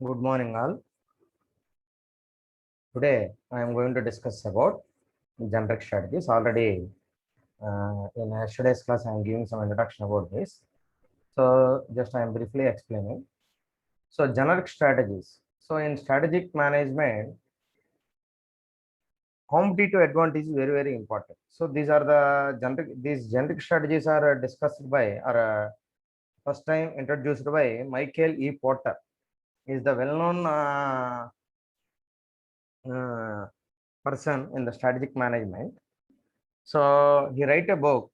Good morning, all. Today, I am going to discuss about generic strategies. Already in yesterday's class, I am giving some introduction about this. So, just I am briefly explaining. So, generic strategies. So, in strategic management, competitive advantage is very important. So, these are the generic strategies are discussed by or first time introduced by Michael E. Porter. Is the well-known person in the strategic management. So he wrote a book,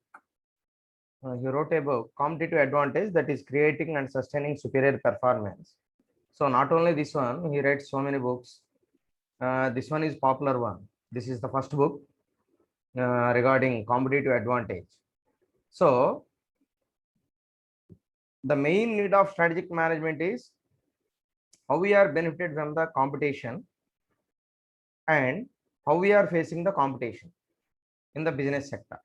Competitive Advantage, that is creating and sustaining superior performance. So not only this one, he writes so many books. This one is popular one. This is the first book regarding competitive advantage. So the main need of strategic management is how we are benefited from the competition and how we are facing the competition in the business sector.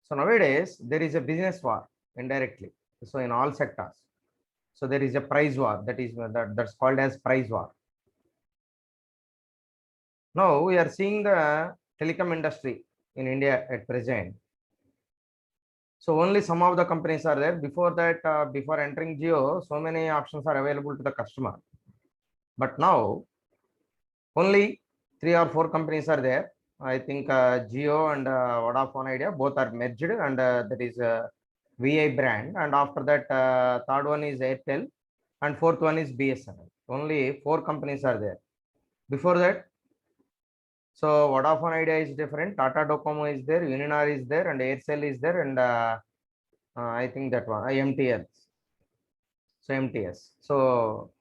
So nowadays there is a business war indirectly. So in all sectors. So there is a price war that's called as price war. Now we are seeing the telecom industry in India at present. So only some of the companies are there. Before that, before entering Jio, so many options are available to the customer. But now only 3 or 4 companies are there. I think Jio and Vodafone Idea both are merged, and that is VI brand. And after that, third one is Airtel, and fourth one is BSNL. Only 4 companies are there. Before that, so Vodafone Idea is different, Tata Docomo is there, Uninar is there, and Aircel is there, and I think that one, MTL. So MTS. So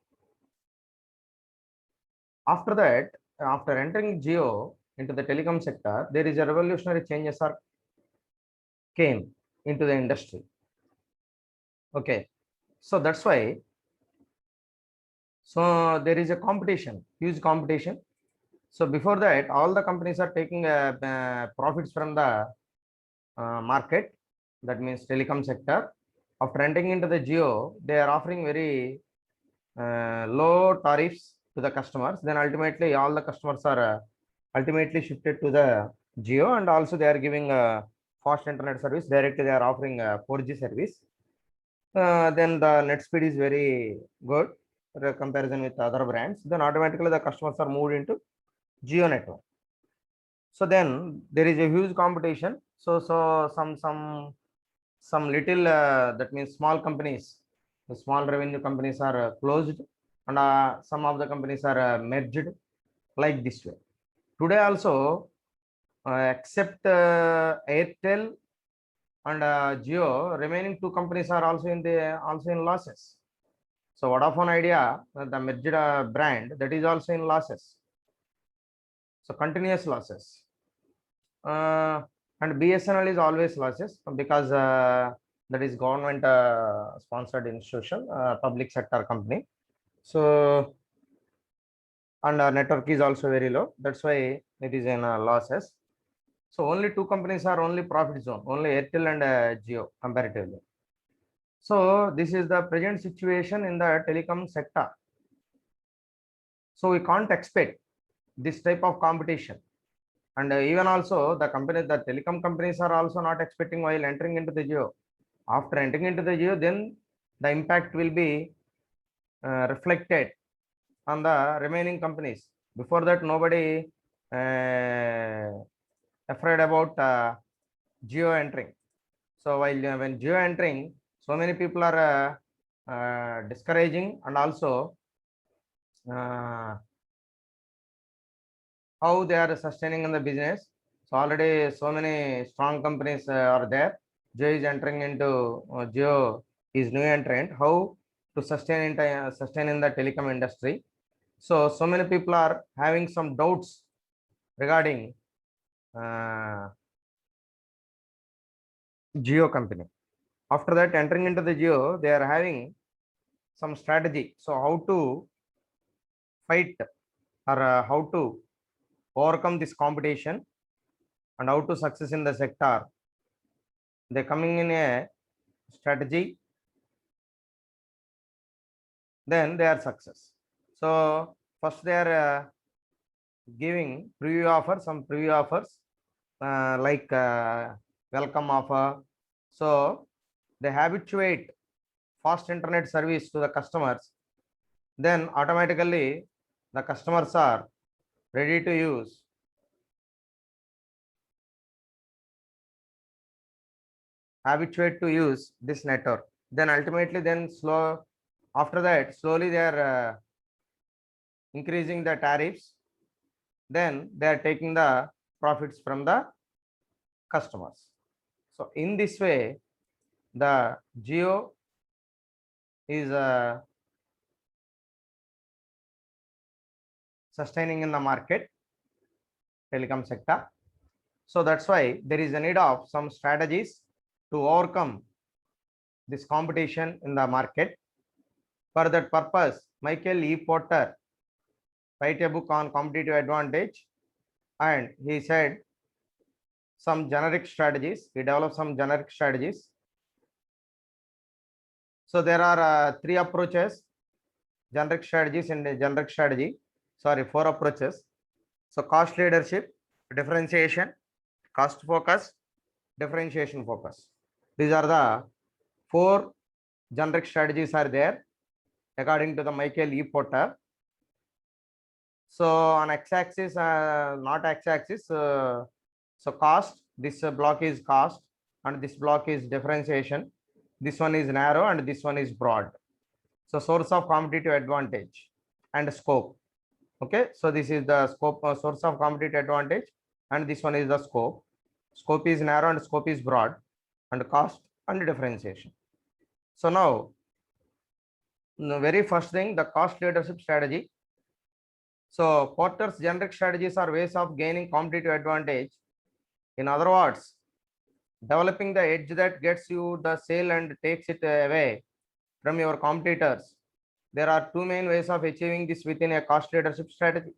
after that, after entering Jio into the telecom sector, there is a revolutionary changes are came into the industry. Okay, so that's why. So there is a competition, huge competition. So before that, all the companies are taking profits from the market. That means telecom sector. After entering into the Jio, they are offering very low tariffs to the customers. Then ultimately, all the customers are ultimately shifted to the Jio, and also they are giving fast internet service. Directly, they are offering 4G service. Then the net speed is very good comparison with other brands. Then automatically the customers are moved into Jio network. So then there is a huge competition. So some little that means small companies, the small revenue companies are closed, and some of the companies are merged like this way. Today also, except Airtel and Jio, remaining 2 companies are also in losses. So Vodafone Idea, the merged brand, that is also in losses. So continuous losses. And BSNL is always losses because that is government sponsored institution, public sector company. So and network is also very low. That's why it is in losses. So only 2 companies are only profit zone, only Airtel and Jio comparatively. So this is the present situation in the telecom sector. So we can't expect this type of competition. And even also the telecom companies are also not expecting while entering into the Jio. After entering into the Jio, then the impact will be reflected on the remaining companies. Before that, nobody afraid about Jio entering. So while when Jio entering, so many people are discouraging, and also how they are sustaining in the business. So already so many strong companies are there. Jio is entering into Jio is new entrant. How to sustain in the telecom industry? So many people are having some doubts regarding Jio company. After that, entering into the Jio, they are having some strategy. So how to fight or how to overcome this competition and how to success in the sector. They coming in a strategy then they are success. So first they are giving preview offer, some preview offers like welcome offer. So they habituate fast internet service to the customers, then automatically the customers are ready to use habituate to use this network. Then ultimately then slow after that slowly they are increasing the tariffs, then they are taking the profits from the customers. So in this way the Jio is sustaining in the market, telecom sector. So that's why there is a need of some strategies to overcome this competition in the market. For that purpose, Michael E. Porter wrote a book on competitive advantage, and he said some generic strategies. He developed some generic strategies. So there are three approaches, generic strategies and generic strategy. Sorry, four approaches. So cost leadership, differentiation, cost focus, differentiation focus. These are the four generic strategies are there according to the Michael E. Porter. So on x-axis, not x-axis, so cost, this block is cost and this block is differentiation. This one is narrow and this one is broad. So source of competitive advantage and scope. Okay, so this is the scope, source of competitive advantage, and this one is the scope. Scope is narrow and scope is broad, and cost and differentiation. So now the very first thing, the cost leadership strategy. So Porter's generic strategies are ways of gaining competitive advantage. In other words, developing the edge that gets you the sale and takes it away from your competitors. There are two main ways of achieving this within a cost leadership strategy.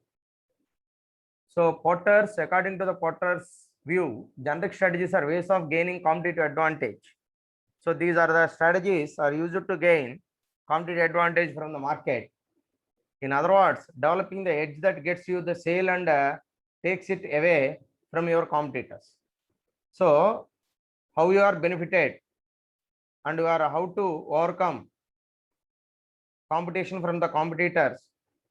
So Porter's, according to the Porter's view, generic strategies are ways of gaining competitive advantage. So these are the strategies are used to gain competitive advantage from the market. In other words, developing the edge that gets you the sale and takes it away from your competitors. So how you are benefited and you are how to overcome competition from the competitors,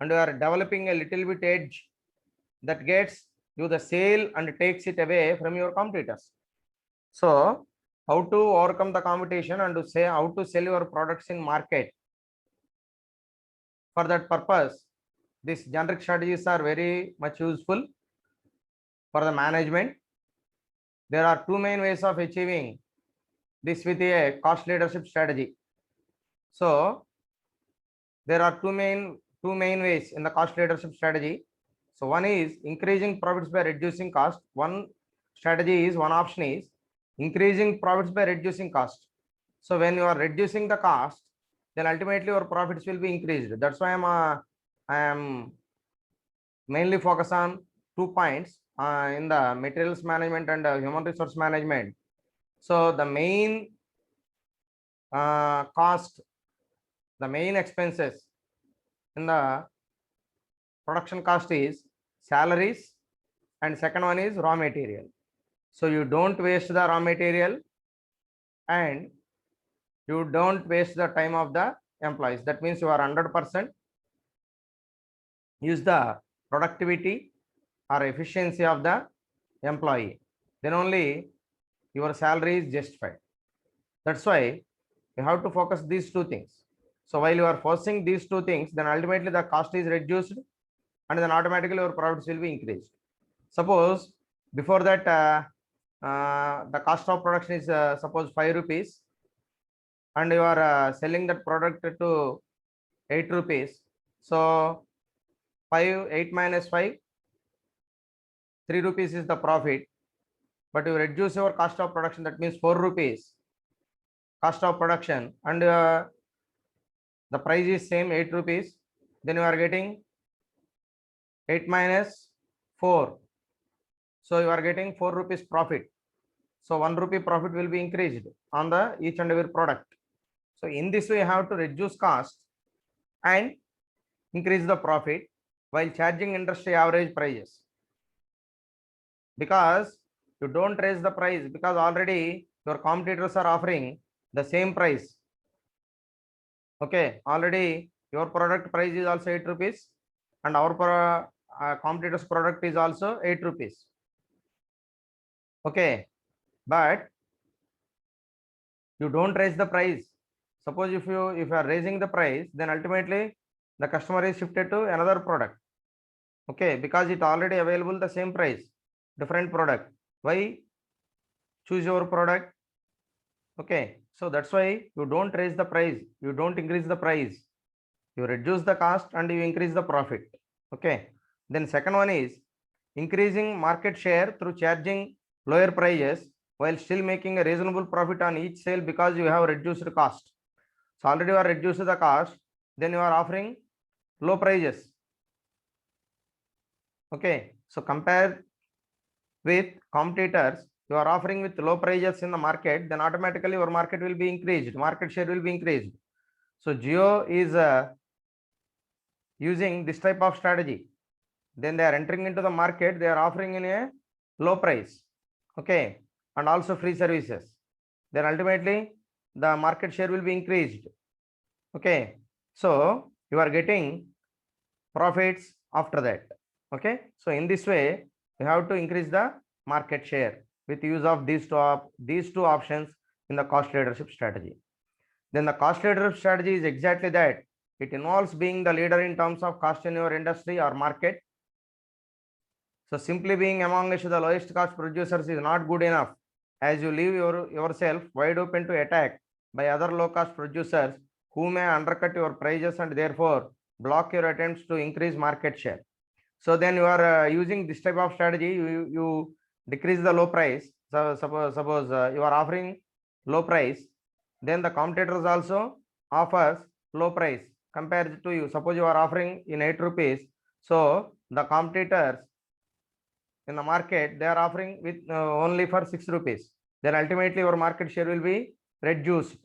and you are developing a little bit edge that gets you the sale and takes it away from your competitors. So how to overcome the competition and to say how to sell your products in market. For that purpose, these generic strategies are very much useful for the management. There are two main ways of achieving this with a cost leadership strategy. So there are two main ways in the cost leadership strategy. So one is increasing profits by reducing cost. One option is increasing profits by reducing cost. So when you are reducing the cost, then ultimately your profits will be increased. That's why I am mainly focus on 2 points in the materials management and human resource management. So the main cost, the main expenses in the production cost is salaries, and second one is raw material. So you don't waste the raw material and you don't waste the time of the employees. That means you are 100% use the productivity or efficiency of the employee. Then only your salary is justified. That's why you have to focus these two things. So while you are forcing these two things, then ultimately the cost is reduced and then automatically your profits will be increased. Suppose before that the cost of production is suppose 5 rupees and you are selling that product to 8 rupees. So 8 minus 5, 3 rupees is the profit, but you reduce your cost of production, that means 4 rupees cost of production, and the price is same 8 rupees, then you are getting 8 minus 4, so you are getting 4 rupees profit. So 1 rupee profit will be increased on the each and every product. So in this way you have to reduce cost and increase the profit while charging industry average prices. Because you don't raise the price, because already your competitors are offering the same price. Okay, already your product price is also 8 rupees and our competitor's product is also 8 rupees. Okay, but you don't raise the price. Suppose if you are raising the price, then ultimately the customer is shifted to another product. Okay, because it already available the same price, different product. Why choose your product? Okay, so that's why you don't raise the price, you don't increase the price, you reduce the cost and you increase the profit. Okay, then second one is increasing market share through charging lower prices while still making a reasonable profit on each sale, because you have reduced cost. So already you are reduced the cost, then you are offering low prices. Okay, so compare with competitors, you are offering with low prices in the market, then automatically your market will be increased, market share will be increased. So Jio is using this type of strategy. Then they are entering into the market, they are offering in a low price. Okay, and also free services. Then ultimately the market share will be increased. Okay, so you are getting profits after that. Okay, so in this way you have to increase the market share with use of these two options in the cost leadership strategy. Then the cost leadership strategy is exactly that. It involves being the leader in terms of cost in your industry or market. So simply being amongst the lowest cost producers is not good enough, as you leave yourself wide open to attack by other low cost producers who may undercut your prices and therefore block your attempts to increase market share. So then you are using this type of strategy, you decrease the low price. So suppose you are offering low price, then the competitors also offers low price compared to you. Suppose you are offering in 8 rupees, so the competitors in the market they are offering with only for 6 rupees, then ultimately your market share will be reduced.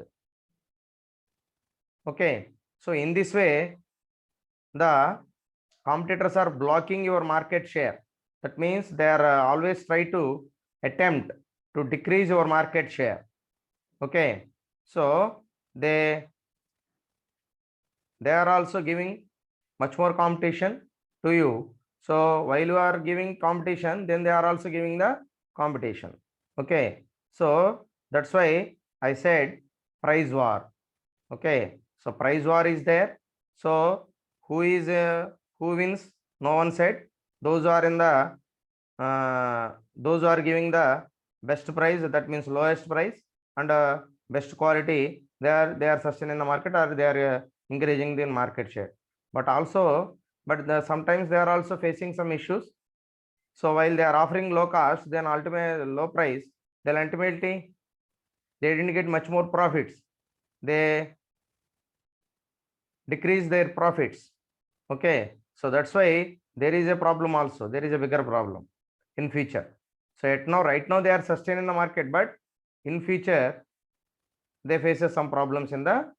Okay, so in this way the competitors are blocking your market share. That means they are always try to attempt to decrease your market share. Okay, so they are also giving much more competition to you. So while you are giving competition, then they are also giving the competition. Okay, so that's why I said price war. Okay, so price war is there. So who wins? No one said. Those are in the those are giving the best price, that means lowest price, and best quality, they are sustaining the market, or they are increasing the market share. But also sometimes they are also facing some issues. So while they are offering low cost, then ultimate low price, then ultimately they didn't get much more profits, they decrease their profits. Okay, so that's why there is a problem also, there is a bigger problem in future. So right now they are sustaining the market, but in future they faces some problems in the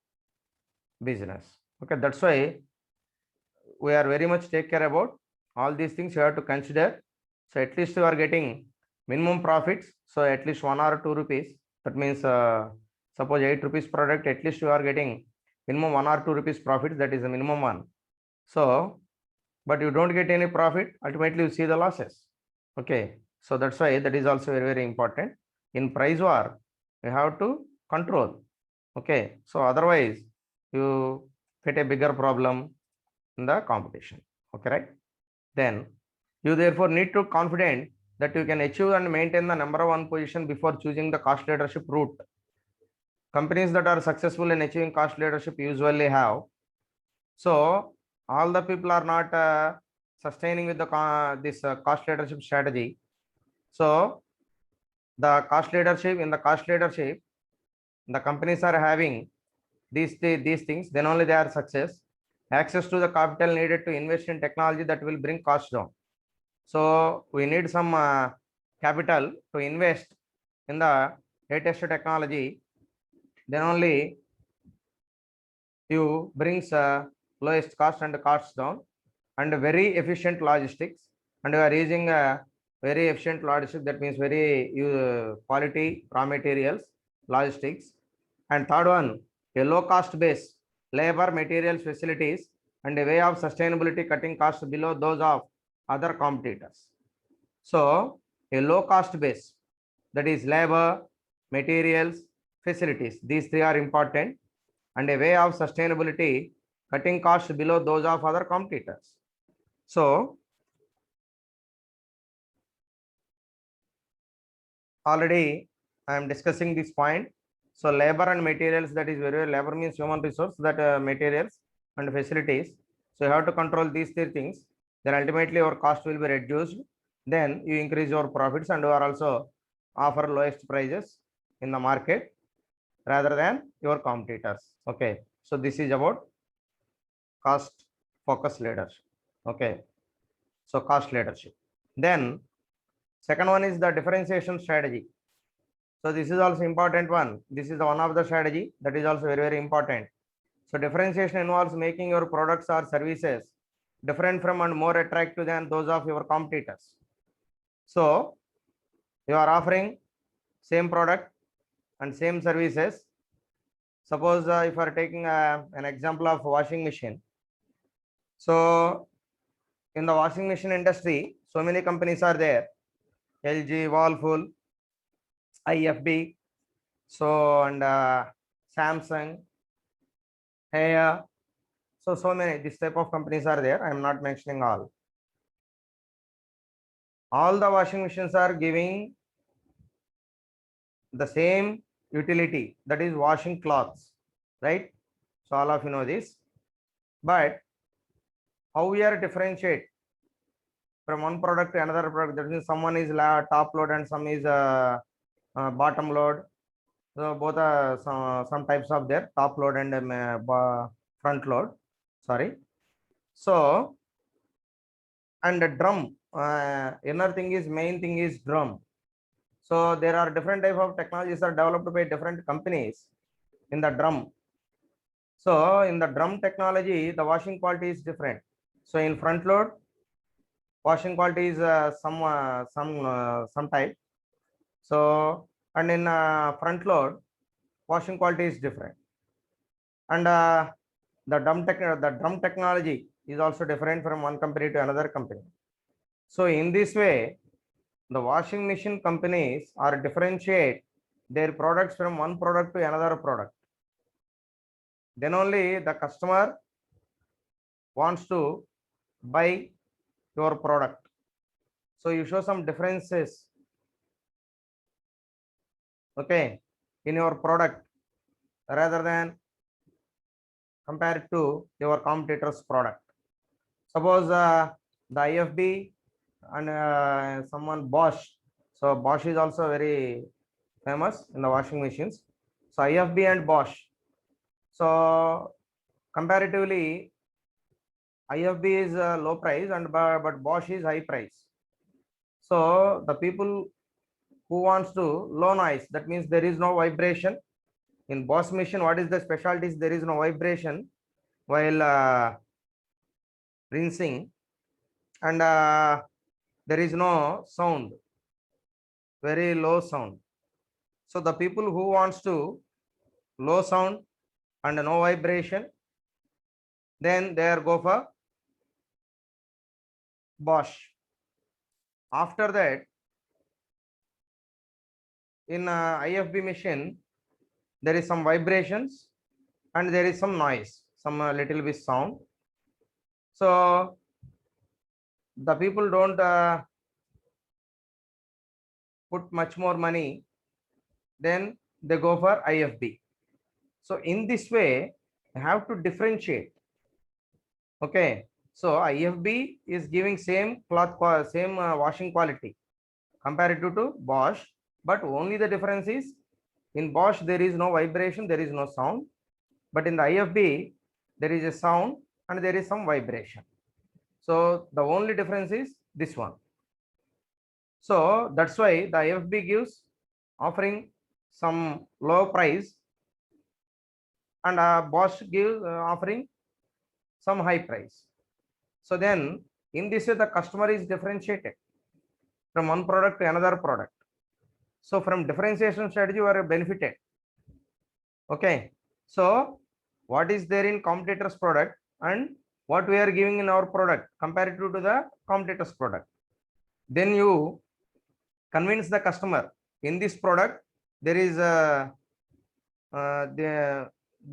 business. Okay, that's why we are very much take care about all these things you have to consider. So at least you are getting minimum profits, so at least 1 or 2 rupees, that means suppose 8 rupees product, at least you are getting minimum 1 or 2 rupees profits, that is the minimum one. So but you don't get any profit, ultimately you see the losses. Okay, so that's why that is also very, very important. In price war you have to control. Okay, so otherwise you get a bigger problem in the competition. Okay, right? Then you therefore need to confident that you can achieve and maintain the number one position before choosing the cost leadership route. Companies that are successful in achieving cost leadership usually have. So all the people are not sustaining with the this cost leadership strategy. So the cost leadership, the companies are having these things, then only they are success. Access to the capital needed to invest in technology that will bring costs down. So we need some capital to invest in the latest technology, then only you brings lowest cost and costs down, and very efficient logistics, and we are using a very efficient logistics, that means very quality raw materials, logistics. And third one, a low cost base, labor, materials, facilities, and a way of sustainability, cutting costs below those of other competitors. So a low cost base, that is labor, materials, facilities, these three are important, and a way of sustainability, cutting costs below those of other competitors. So already I am discussing this point. So labor and materials, that is very, labor means human resource, that materials and facilities. So you have to control these three things. Then ultimately your cost will be reduced. Then you increase your profits, and you are also offer lowest prices in the market rather than your competitors. Okay. So this is about cost focus leadership. Okay. So cost leadership. Then second one is the differentiation strategy. So this is also important one. This is one of the strategy that is also very, very important. So differentiation involves making your products or services different from and more attractive than those of your competitors. So you are offering same product and same services. Suppose if you are taking an example of washing machine. So in the washing machine industry, so many companies are there. LG, Whirlpool, IFB, so and Samsung, Haier. So many this type of companies are there. I am not mentioning all. All the washing machines are giving the same utility, that is washing clothes, right? So all of you know this. But how we are differentiate from one product to another product? That means someone is top load and some is bottom load. So both are some types of their top load and front load. Sorry. So and the drum. Inner thing is main thing is drum. So there are different type of technologies are developed by different companies in the drum. So in the drum technology, the washing quality is different. So in front load, washing quality is some type. So and in front load, washing quality is different. And the drum technology is also different from one company to another company. So in this way, the washing machine companies are differentiate their products from one product to another product. Then only the customer wants to buy your product. So you show some differences, okay, in your product rather than compared to your competitor's product. Suppose the IFB and someone Bosch. So Bosch is also very famous in the washing machines. So IFB and Bosch. So comparatively, IFB is low price and but Bosch is high price. So the people who wants to low noise, that means there is no vibration in Bosch machine. What is the specialties? There is no vibration while rinsing, and there is no sound, very low sound. So the people who wants to low sound and no vibration, then they are go for Bosch. After that, in IFB machine, there is some vibrations and there is some noise, some little bit sound. So the people don't put much more money, then they go for IFB. So in this way, you have to differentiate. Okay. So IFB is giving same cloth, same washing quality comparative to Bosch, but only the difference is in Bosch there is no vibration, there is no sound, but in the IFB there is a sound and there is some vibration. So the only difference is this one. So that's why the IFB gives offering some low price, and Bosch gives offering some high price. So then in this way, the customer is differentiated from one product to another product. So from differentiation strategy, you are benefited. Okay. So what is there in competitor's product and what we are giving in our product comparative to the competitor's product. Then you convince the customer in this product there is a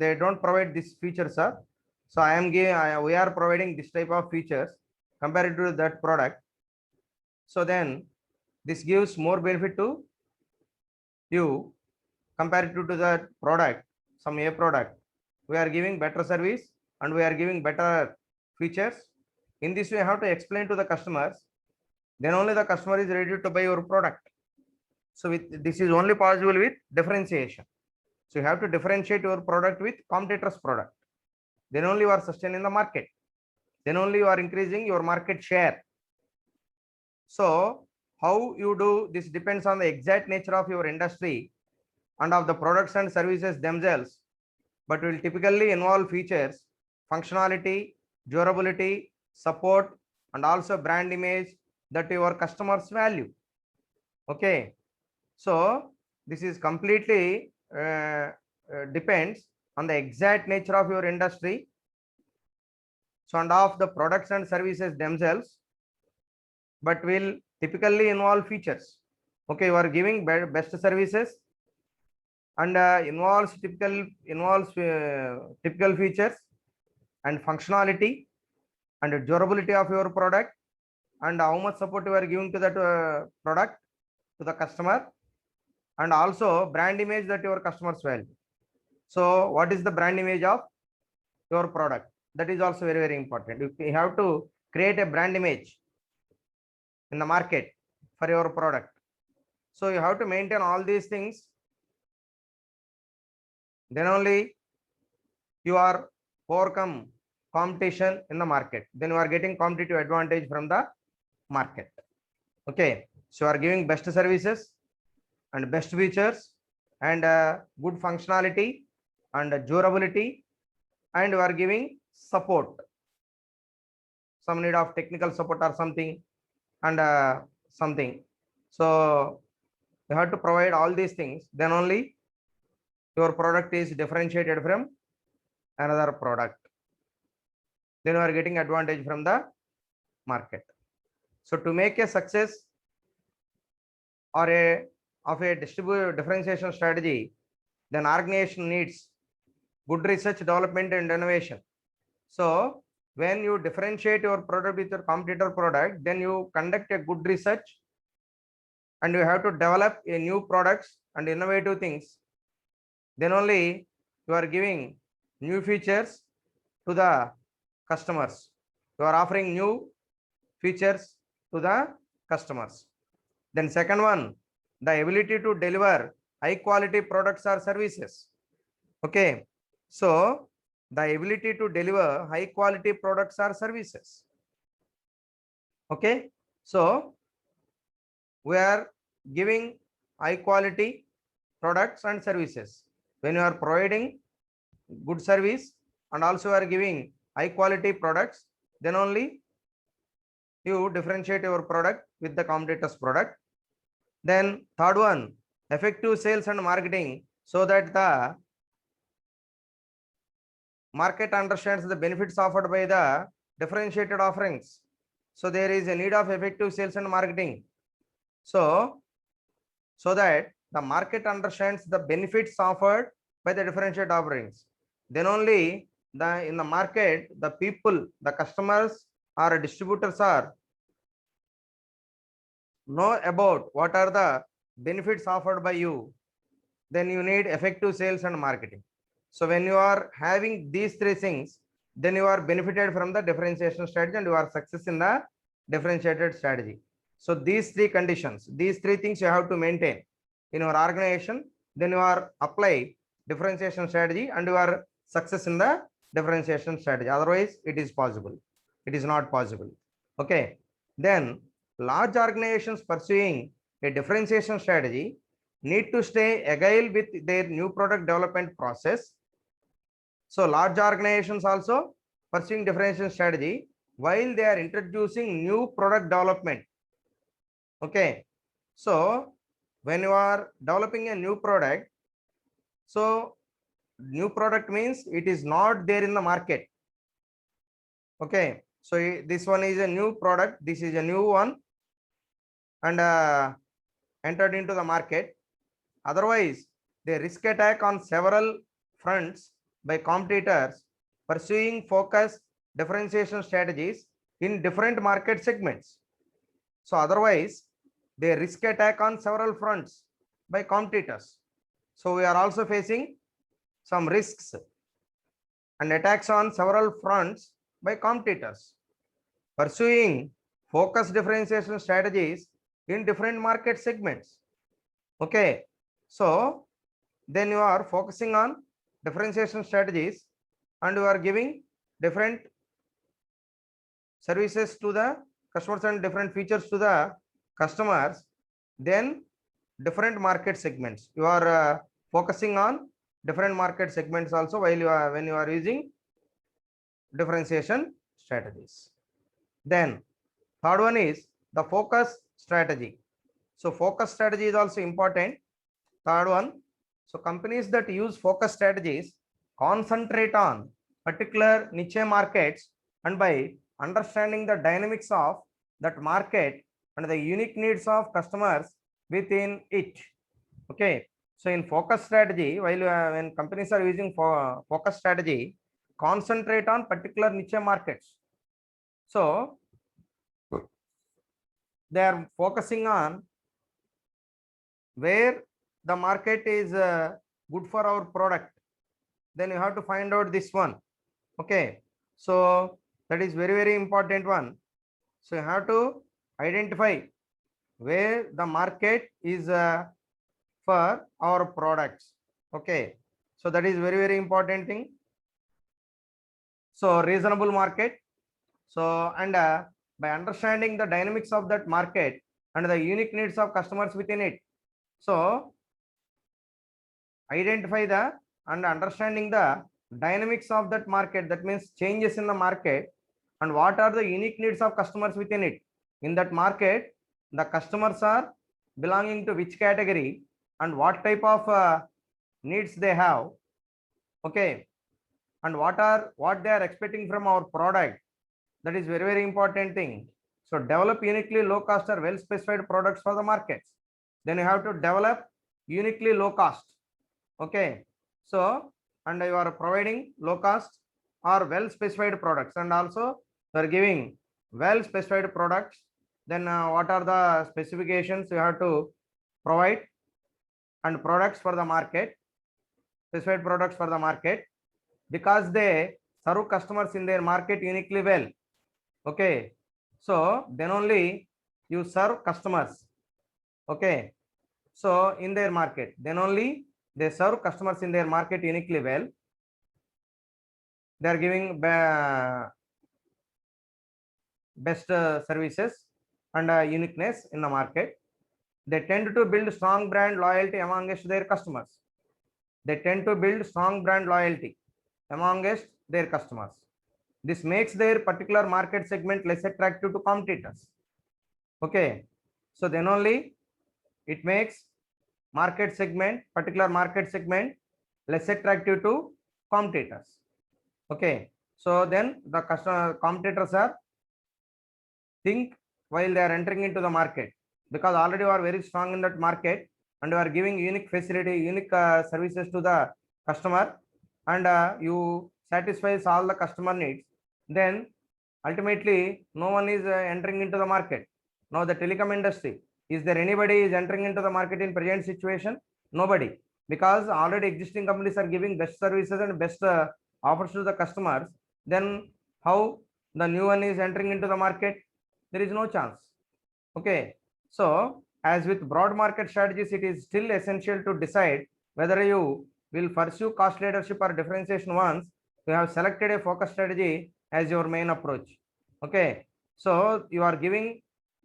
they don't provide this feature, sir. So I am giving we are providing this type of features compared to that product. So then this gives more benefit to you comparative to that product, some A product. We are giving better service and we are giving better features. In this way, you have to explain to the customers. Then only the customer is ready to buy your product. So this is only possible with differentiation. So you have to differentiate your product with competitor's product. Then only you are sustaining the market. Then only you are increasing your market share. So how you do this depends on the exact nature of your industry and of the products and services themselves, but will typically involve features, functionality, durability, support, and also brand image that your customers value. Okay. So this is completely depends on the exact nature of your industry, so and of the products and services themselves, but will typically involve features. Okay, you are giving best services and involves typical features and functionality and durability of your product and how much support you are giving to that product to the customer, and also brand image that your customers value. So what is the brand image of your product? That is also very, very important. You have to create a brand image in the market for your product. So you have to maintain all these things. Then only you are overcome competition in the market. Then you are getting competitive advantage from the market. Okay. So you are giving best services and best features and good functionality and durability, and you are giving support, some need of technical support or something, and something. So you have to provide all these things. Then only your product is differentiated from another product. Then you are getting advantage from the market. So to make a success or a differentiation strategy, then organization needs good research, development, and innovation. So when you differentiate your product with your competitor product, then you conduct a good research and you have to develop a new products and innovative things. Then only you are giving new features to the customers. You are offering new features to the customers. Then second one, the ability to deliver high quality products or services. Okay. So the ability to deliver high quality products or services. Okay. So we are giving high quality products and services. When you are providing good service and also are giving high quality products, then only you differentiate your product with the competitor's product. Then third one, effective sales and marketing, so that the market understands the benefits offered by the differentiated offerings. So there is a need of effective sales and marketing. So that the market understands the benefits offered by the differentiated offerings. Then only in the market, the people, the customers or distributors are know about what are the benefits offered by you. Then you need effective sales and marketing. So when you are having these three things, then you are benefited from the differentiation strategy and you are success in the differentiated strategy. So these three conditions, these three things you have to maintain in your organization, then you are apply differentiation strategy and you are success in the differentiation strategy. Otherwise it is possible, it is not possible. Okay. Then large organizations pursuing a differentiation strategy need to stay agile with their new product development process. So large organizations also pursuing differentiation strategy while they are introducing new product development. Okay, so when you are developing a new product, so new product means it is not there in the market. Okay, so this one is a new product, this is a new one, and entered into the market. Otherwise, they risk attack on several fronts by competitors pursuing focused differentiation strategies in different market segments. So otherwise, they risk attack on several fronts by competitors. So we are also facing some risks and attacks on several fronts by competitors pursuing focused differentiation strategies in different market segments. Okay, so then you are focusing on differentiation strategies and you are giving different services to the customers and different features to the customers, then different market segments. You are focusing on different market segments also while you are when you are using differentiation strategies. Then third one is the focus strategy. So focus strategy is also important. Third one, so companies that use focus strategies concentrate on particular niche markets, and by understanding the dynamics of that market and the unique needs of customers within it. Okay, so in focus strategy, while when companies are using focus strategy, concentrate on particular niche markets. So they are focusing on where the market is good for our product, then you have to find out this one. Okay, so that is very important one. So you have to identify where the market is for our products. Okay, so that is very important thing. So reasonable market. So and by understanding the dynamics of that market and the unique needs of customers within it, so identify the and understanding the dynamics of that market, that means changes in the market and what are the unique needs of customers within it. In that market, the customers are belonging to which category and what type of needs they have. Okay, and what they are expecting from our product. That is very important thing. So develop uniquely low cost or well specified products for the markets. Then you have to develop uniquely low cost. Okay, so and you are providing low cost or well specified products, and also you are giving well specified products. Then what are the specifications you have to provide and products for the market, specified products for the market, because they serve customers in their market uniquely well. Okay, so then only you serve customers. Okay, so in their market, then only they serve customers in their market uniquely well. They are giving best services and uniqueness in the market. They tend to build strong brand loyalty amongst their customers. They tend to build strong brand loyalty amongst their customers. This makes their particular market segment less attractive to competitors. Okay, so then only it makes particular market segment less attractive to competitors. Okay, so then the competitors are think while they are entering into the market, because already you are very strong in that market and you are giving unique facility, unique services to the customer, and you satisfies all the customer needs, then ultimately no one is entering into the market. Now the telecom industry, is there anybody is entering into the market in present situation? Nobody, because already existing companies are giving best services and best offers to the customers. Then how the new one is entering into the market? There is no chance. Okay, so as with broad market strategies, it is still essential to decide whether you will pursue cost leadership or differentiation once you have selected a focus strategy as your main approach. Okay, so you are giving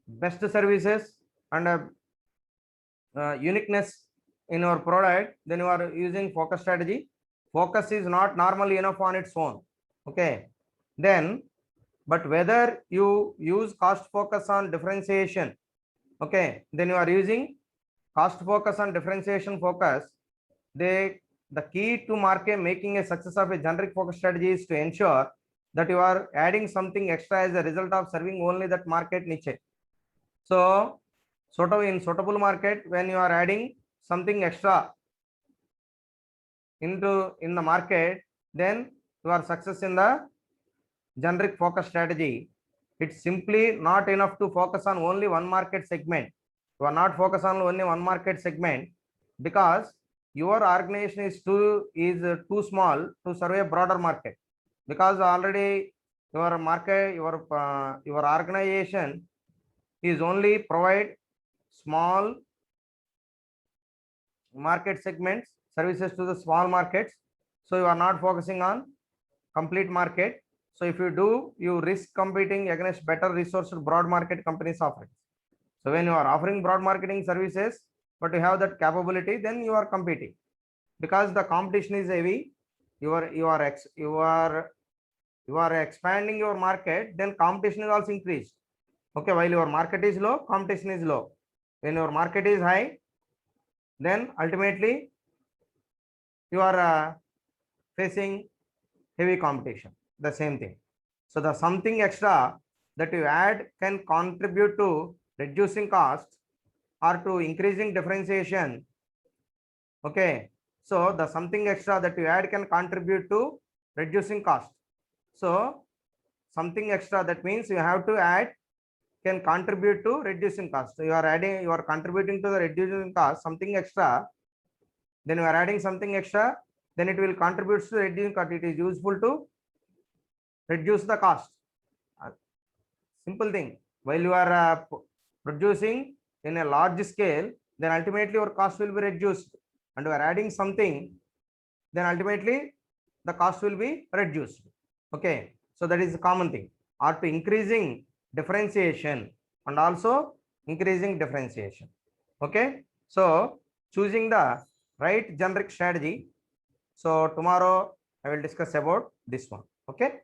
best services and uniqueness in your product, then you are using focus strategy. Focus is not normally enough on its own. Okay, then, but whether you use cost focus on differentiation, okay, then you are using cost focus on differentiation focus. The key to market making a success of a generic focus strategy is to ensure that you are adding something extra as a result of serving only that market niche. So sort of in suitable market, when you are adding something extra in the market, then you are success in the generic focus strategy. It's simply not enough to focus on only one market segment. You are not focused on only one market segment because your organization is too small to serve a broader market, because already your market, your organization is only provide small market segments, services to the small markets. So you are not focusing on complete market. So if you do, you risk competing against better resourced broad market companies offering. So when you are offering broad marketing services, but you have that capability, then you are competing. Because the competition is heavy, you are expanding your market, then competition is also increased. Okay, while your market is low, competition is low. When your market is high, then ultimately you are facing heavy competition. The same thing. So the something extra that you add can contribute to reducing cost or to increasing differentiation. Okay, so the something extra that you add can contribute to reducing cost. So something extra, that means you have to add, can contribute to reducing cost. So you are contributing to the reducing cost, something extra, then you are adding something extra, then it will contribute to reducing cost. It is useful to reduce the cost. Simple thing. While you are producing in a large scale, then ultimately your cost will be reduced, and you are adding something, then ultimately the cost will be reduced. Okay, so that is the common thing. Or to increasing differentiation and also increasing differentiation. Okay, so choosing the right generic strategy. So tomorrow I will discuss about this one. Okay.